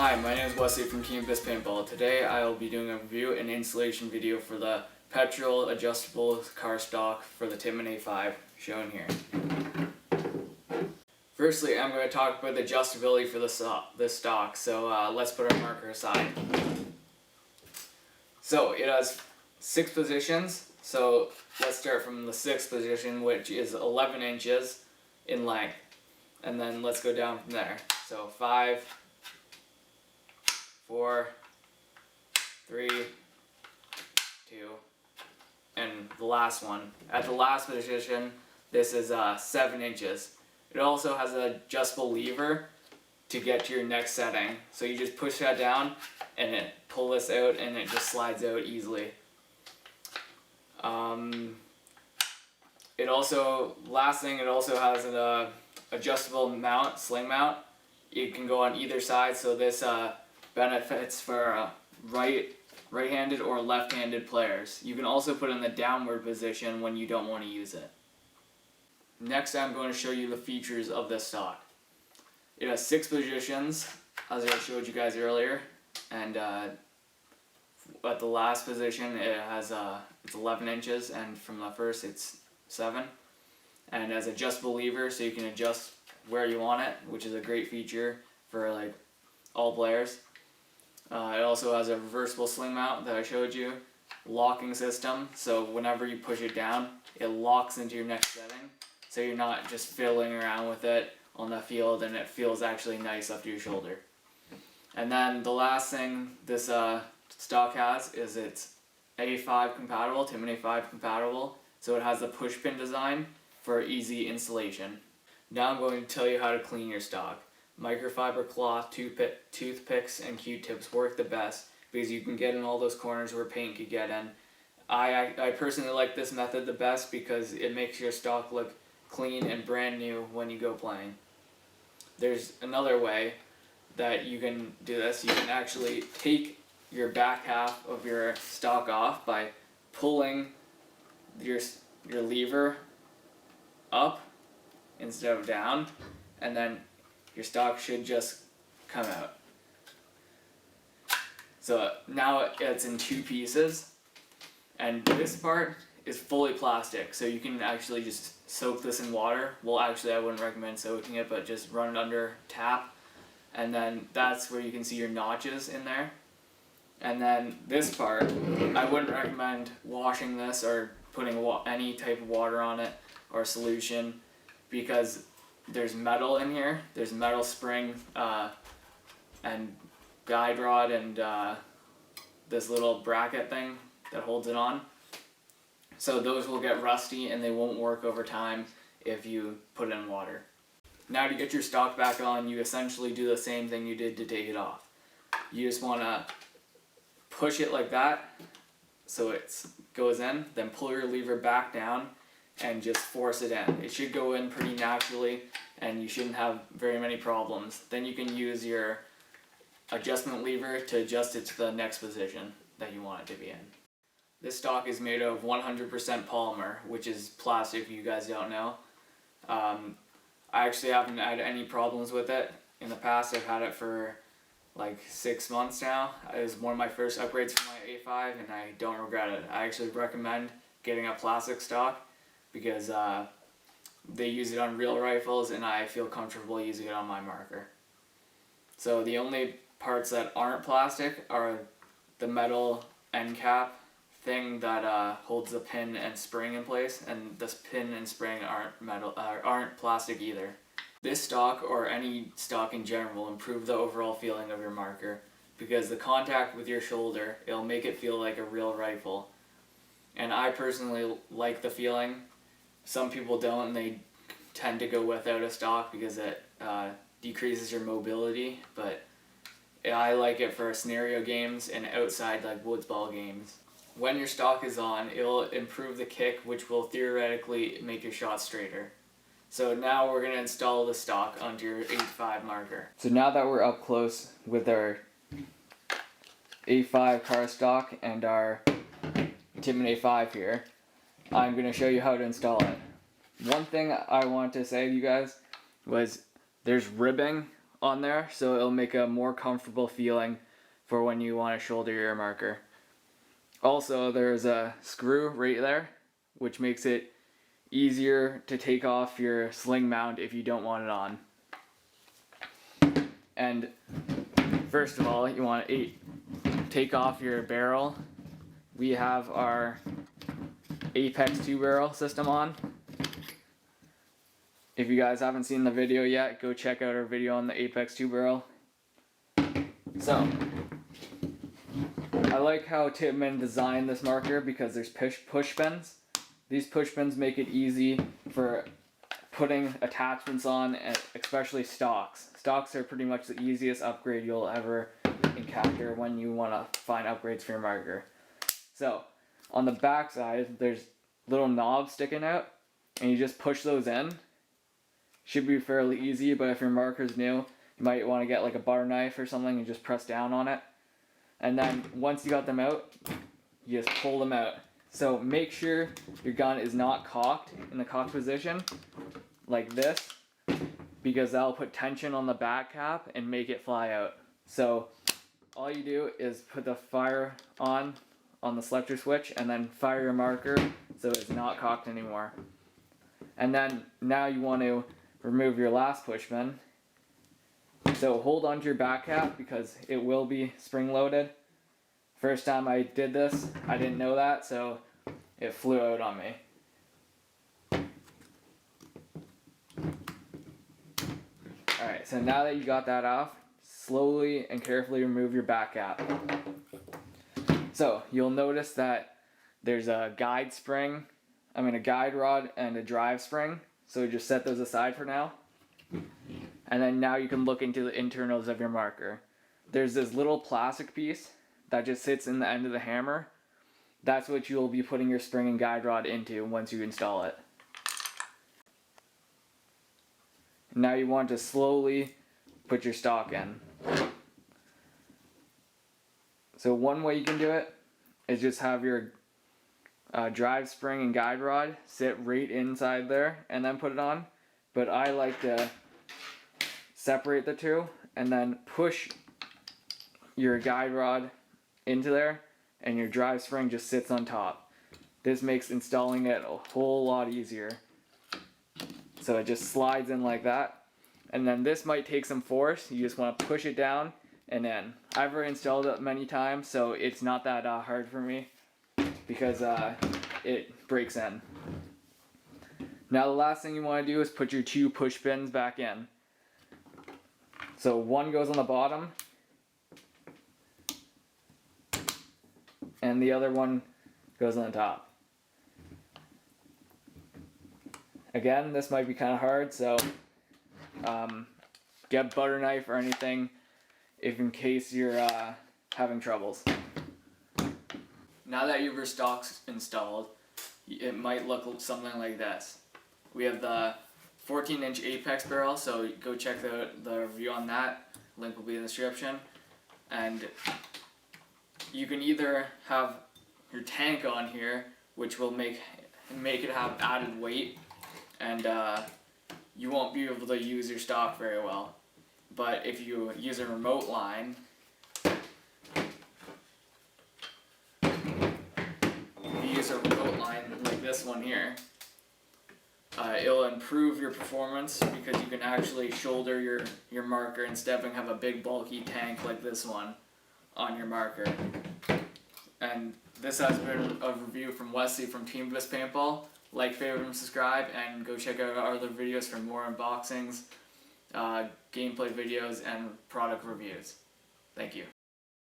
Hi, my name is Wesley from Team Bis Paintball. Today I will be doing a review and installation video for the Petrol adjustable Carstock for the Tippmann A5 shown here. Firstly, I'm going to talk about the adjustability for this stock, so let's put our marker aside. So it has 6 positions, so let's start from the 6th position, which is 11 inches in length, and then let's go down from there. So 5, 4, 3, 2, and the last one. At the last position, this is 7 inches. It also has an adjustable lever to get to your next setting. So you just push that down and it pull this out and it just slides out easily. It also has an adjustable mount, sling mount. You can go on either side, so this benefits for right-handed or left-handed players. You can also put it in the downward position when you don't want to use it. Next, I'm going to show you the features of this stock. It has 6 positions, as I showed you guys earlier, and at the last position it has it's 11 inches, and from the first it's 7. And it has adjustable lever, so you can adjust where you want it, which is a great feature for like all players. It also has a reversible sling mount that I showed you, locking system, so whenever you push it down, it locks into your next setting, so you're not just fiddling around with it on the field and it feels actually nice up to your shoulder. And then the last thing this stock has is it's A5 compatible, Tippmann A5 compatible, so it has the push pin design for easy installation. Now I'm going to tell you how to clean your stock. Microfiber cloth, toothpicks, and Q-tips work the best because you can get in all those corners where paint could get in. I personally like this method the best because it makes your stock look clean and brand new when you go playing. There's another way that you can do this. You can actually take your back half of your stock off by pulling your lever up instead of down, and then your stock should just come out. So now it's in 2 pieces, and this part is fully plastic, so you can actually just soak this in water. Well, actually I wouldn't recommend soaking it, but just run it under tap, and then that's where you can see your notches in there. And then this part, I wouldn't recommend washing this or putting any type of water on it or solution, because there's metal in here. There's metal spring and guide rod and this little bracket thing that holds it on. So those will get rusty and they won't work over time if you put it in water. Now to get your stock back on, you essentially do the same thing you did to take it off. You just want to push it like that so it goes in, then pull your lever back down and just force it in. It should go in pretty naturally and you shouldn't have very many problems. Then you can use your adjustment lever to adjust it to the next position that you want it to be in. This stock is made of 100% polymer, which is plastic if you guys don't know. I actually haven't had any problems with it in the past. I've had it for like 6 months now. It was one of my first upgrades for my A5 and I don't regret it. I actually recommend getting a plastic stock because they use it on real rifles and I feel comfortable using it on my marker. So the only parts that aren't plastic are the metal end cap thing that holds the pin and spring in place, and this pin and spring aren't plastic either. This stock, or any stock in general, will improve the overall feeling of your marker because the contact with your shoulder, it'll make it feel like a real rifle. And I personally like the feeling. Some people don't, and they tend to go without a stock because it decreases your mobility, but I like it for scenario games and outside like woods ball games. When your stock is on, it'll improve the kick, which will theoretically make your shot straighter. So now we're going to install the stock onto your A5 marker. So now that we're up close with our A5 Carstock and our Tippmann A5 here, I'm going to show you how to install it. One thing I want to say to you guys was there's ribbing on there, so it'll make a more comfortable feeling for when you want to shoulder your marker. Also, there's a screw right there, which makes it easier to take off your sling mount if you don't want it on. And first of all, you want to take off your barrel. We have our Apex 2 barrel system on. If you guys haven't seen the video yet, go check out our video on the Apex 2 barrel. So, I like how Tippmann designed this marker because there's push pins. These push pins make it easy for putting attachments on, especially stocks. Stocks are pretty much the easiest upgrade you'll ever encounter when you want to find upgrades for your marker. So, on the back side, there's little knobs sticking out, and you just push those in. Should be fairly easy, but if your marker's new, you might want to get like a butter knife or something and just press down on it. And then once you got them out, you just pull them out. So make sure your gun is not cocked in the cocked position like this, because that'll put tension on the back cap and make it fly out. So all you do is put the fire on the selector switch and then fire your marker so it's not cocked anymore. And then now you want to remove your last push pin. So hold onto your back cap because it will be spring loaded. First time I did this, I didn't know that, so it flew out on me. Alright, so now that you got that off, slowly and carefully remove your back cap. So you'll notice that there's a guide rod and a drive spring. So just set those aside for now. And then now you can look into the internals of your marker. There's this little plastic piece that just sits in the end of the hammer. That's what you'll be putting your spring and guide rod into once you install it. Now you want to slowly put your stock in. So one way you can do it is just have your drive spring and guide rod sit right inside there and then put it on. But I like to separate the two and then push your guide rod into there and your drive spring just sits on top. This makes installing it a whole lot easier. So it just slides in like that. And then this might take some force. You just want to push it down and in. I've already installed it many times, so it's not that hard for me because it breaks in. Now the last thing you want to do is put your two push pins back in. So one goes on the bottom and the other one goes on the top. Again, this might be kind of hard, so get a butter knife or anything if in case you're having troubles. Now that your stock's installed, it might look something like this. We have the 14-inch Apex barrel, so go check the review on that. Link will be in the description. And you can either have your tank on here, which will make it have added weight, and you won't be able to use your stock very well. But if you use a remote line, like this one here, it'll improve your performance because you can actually shoulder your marker instead of having a big bulky tank like this one on your marker. And this has been a review from Wesley from Team Bliss Paintball. Like, favorite, and subscribe, and go check out our other videos for more unboxings, gameplay videos, and product reviews. Thank you.